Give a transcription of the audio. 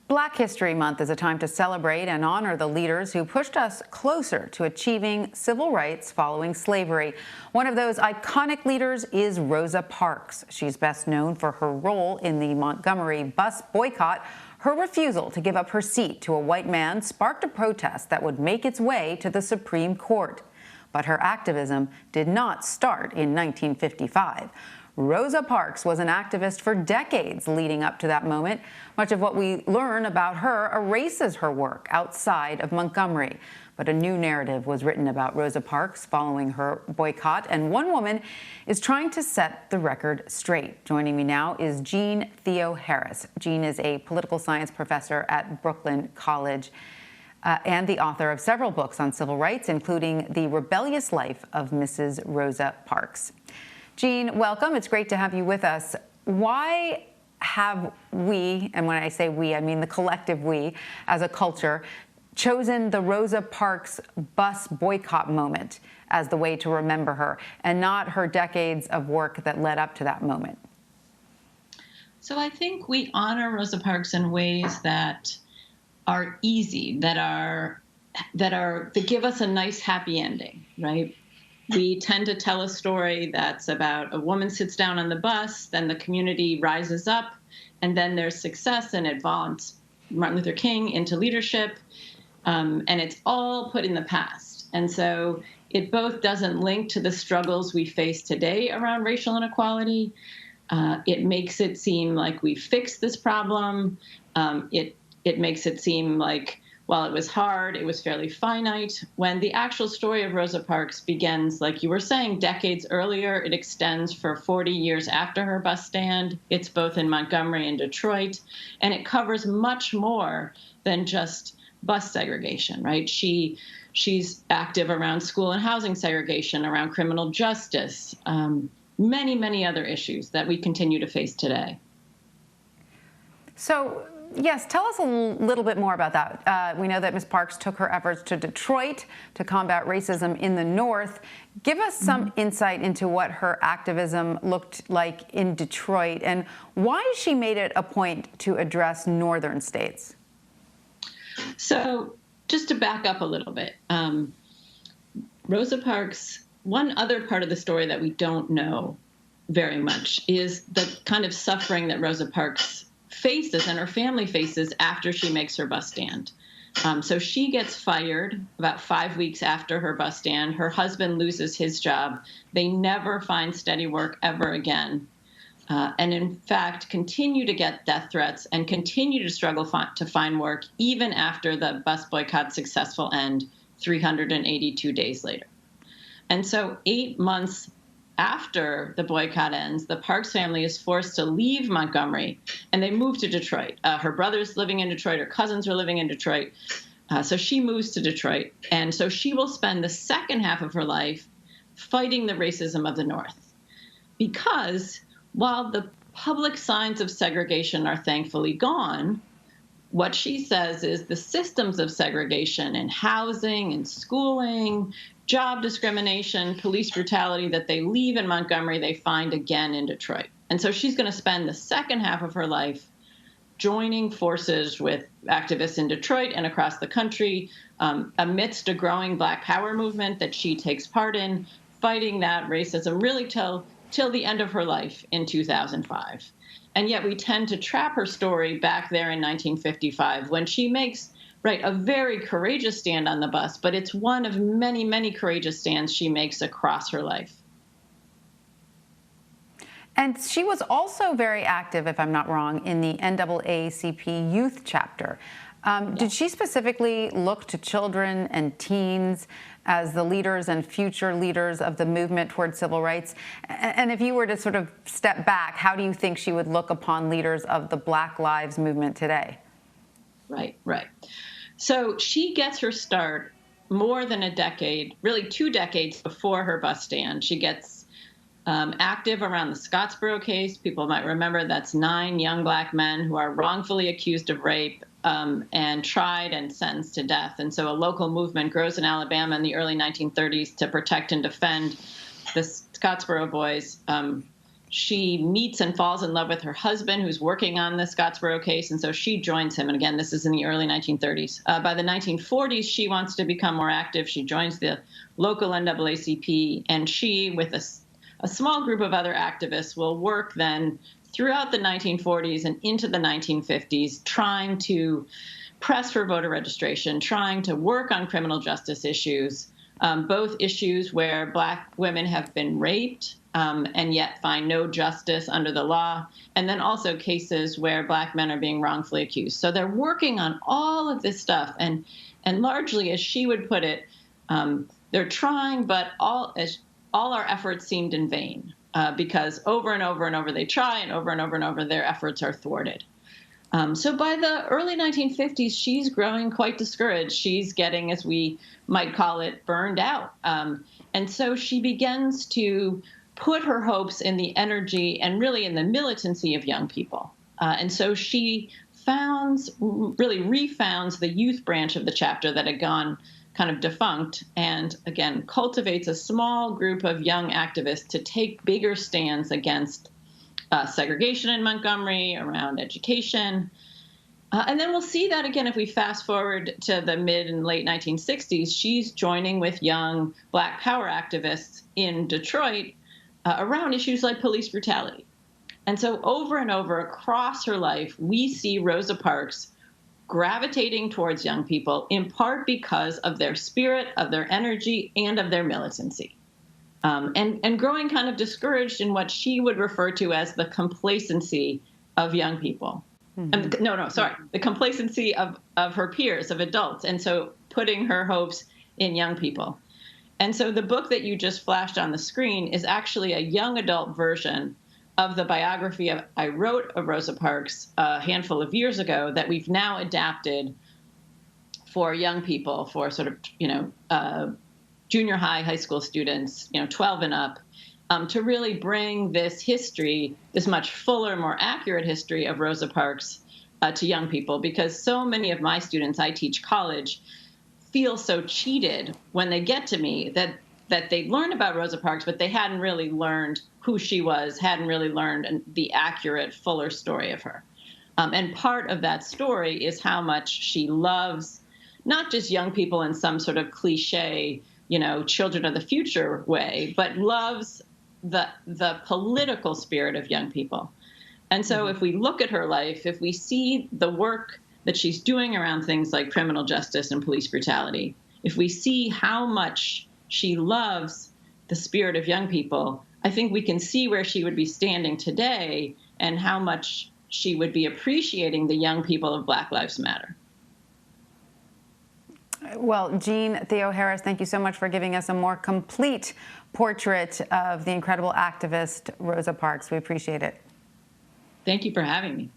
Black History Month is a time to celebrate and honor the leaders who pushed us closer to achieving civil rights following slavery. One of those iconic leaders is Rosa Parks. She's best known for her role in the Montgomery bus boycott. Her refusal to give up her seat to a white man sparked a protest that would make its way to the Supreme Court. But her activism did not start in 1955. Rosa Parks was an activist for decades leading up to that moment. Much of what we learn about her erases her work outside of Montgomery. But a new narrative was written about Rosa Parks following her boycott, and one woman is trying to set the record straight. Joining me now is Jeanne Theoharis. Jeanne is a political science professor at Brooklyn College and the author of several books on civil rights, including The Rebellious Life of Mrs. Rosa Parks. Jeanne, welcome. It's great to have you with us. Why have we, and when I say we, I mean the collective we, as a culture, chosen the Rosa Parks bus boycott moment as the way to remember her, and not her decades of work that led up to that moment? So I think we honor Rosa Parks in ways that are easy, that give us a nice happy ending, right? We tend to tell a story that's about a woman sits down on the bus, then the community rises up, and then there's success, and it vaunts Martin Luther King into leadership, and it's all put in the past. And so it both doesn't link to the struggles we face today around racial inequality. It makes it seem like we fixed this problem. It makes it seem like, while it was hard, it was fairly finite, when the actual story of Rosa Parks begins, like you were saying, decades earlier. It extends for 40 years after her bus stand. It's both in Montgomery and Detroit, and it covers much more than just bus segregation, right? She's active around school and housing segregation, around criminal justice, many, many other issues that we continue to face today. So, yes, tell us a little bit more about that. We know that Ms. Parks took her efforts to Detroit to combat racism in the North. Give us some insight into what her activism looked like in Detroit and why she made it a point to address northern states. So just to back up a little bit, Rosa Parks, one other part of the story that we don't know very much is the kind of suffering that Rosa Parks faces and her family faces after she makes her bus stand. So she gets fired about 5 weeks after her bus stand. Her husband loses his job. They never find steady work ever again. And in fact, continue to get death threats and continue to struggle to find work even after the bus boycott's successful end 382 days later. And so 8 months after the boycott ends, the Parks family is forced to leave Montgomery, and they move to Detroit. Her brother's living in Detroit. Her cousins are living in Detroit. So she moves to Detroit. And so she will spend the second half of her life fighting the racism of the North. Because while the public signs of segregation are thankfully gone, what she says is the systems of segregation in housing and schooling, job discrimination, police brutality that they leave in Montgomery, they find again in Detroit. And so she's going to spend the second half of her life joining forces with activists in Detroit and across the country amidst a growing Black Power movement that she takes part in, fighting that racism really till the end of her life in 2005. And yet we tend to trap her story back there in 1955 when she makes a very courageous stand on the bus, but it's one of many, many courageous stands she makes across her life. And she was also very active, if I'm not wrong, in the NAACP youth chapter. Did she specifically look to children and teens as the leaders and future leaders of the movement toward civil rights? And if you were to sort of step back, how do you think she would look upon leaders of the Black Lives Movement today? Right. So she gets her start more than a decade, really 2 decades before her bus stand. She gets active around the Scottsboro case. People might remember that's 9 young Black men who are wrongfully accused of rape and tried and sentenced to death. And so a local movement grows in Alabama in the early 1930s to protect and defend the Scottsboro boys she meets and falls in love with her husband, who's working on the Scottsboro case, and so she joins him. And again, this is in the early 1930s. By the 1940s, she wants to become more active. She joins the local NAACP, and she, with a small group of other activists, will work then throughout the 1940s and into the 1950s, trying to press for voter registration, trying to work on criminal justice issues, both issues where Black women have been raped and yet find no justice under the law, and then also cases where Black men are being wrongfully accused. So they're working on all of this stuff, and largely, as she would put it, they're trying, but all our efforts seemed in vain because over and over and over they try, and over their efforts are thwarted. So by the early 1950s, she's growing quite discouraged. She's getting, as we might call it, burned out. And so she begins to put her hopes in the energy and really in the militancy of young people. And so she really refounds the youth branch of the chapter that had gone kind of defunct, and again, cultivates a small group of young activists to take bigger stands against segregation in Montgomery, around education. And then we'll see that again if we fast forward to the mid and late 1960s. She's joining with young Black power activists in Detroit around issues like police brutality. And so over and over across her life, we see Rosa Parks gravitating towards young people, in part because of their spirit, of their energy, and of their militancy. And growing kind of discouraged in what she would refer to as the complacency of young people. Mm-hmm. The complacency of her peers, of adults, and so putting her hopes in young people. And so the book that you just flashed on the screen is actually a young adult version of the biography I wrote of Rosa Parks a handful of years ago that we've now adapted for young people, for sort of, junior high school students, 12 and up, to really bring this history, this much fuller, more accurate history of Rosa Parks to young people, because so many of my students, I teach college, feel so cheated when they get to me that they learned about Rosa Parks, but they hadn't really learned who she was, hadn't really learned the accurate, fuller story of her. And part of that story is how much she loves not just young people in some sort of cliche, children of the future way, but loves the political spirit of young people. And so if we look at her life, if we see the work that she's doing around things like criminal justice and police brutality, if we see how much she loves the spirit of young people, I think we can see where she would be standing today and how much she would be appreciating the young people of Black Lives Matter. Well, Jeanne Theoharis, thank you so much for giving us a more complete portrait of the incredible activist Rosa Parks. We appreciate it. Thank you for having me.